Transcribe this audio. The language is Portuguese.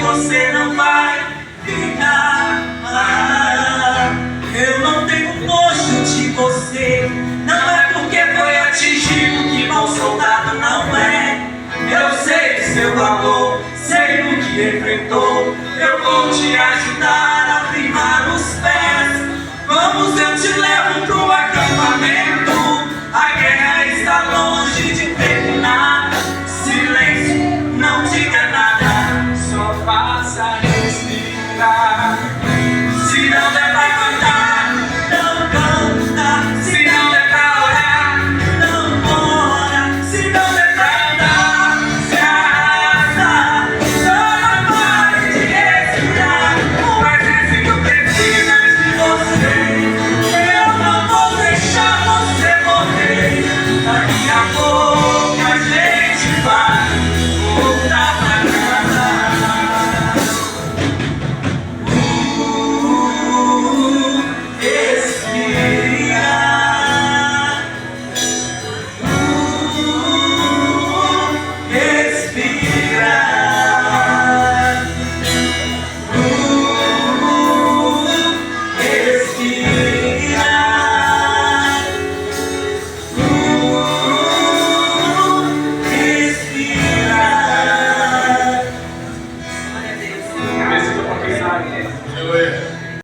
você não vai ficar. Eu não tenho nojo de você, não é porque foi atingido que bom soldado não é. Eu sei do seu valor, sei o que enfrentou. Eu vou te ajudar a firmar os pés. Vamos, eu te levo pro acampamento. A guerra está longe de terminar. Silêncio, não diga nada, só faça respirar. Se não der pra cantar, não canta. Se não der pra orar, não ora. Se não der pra andar, se arrasta. Só pare de respirar. O exército precisa de você. Eu não vou deixar você morrer. Daqui a pouco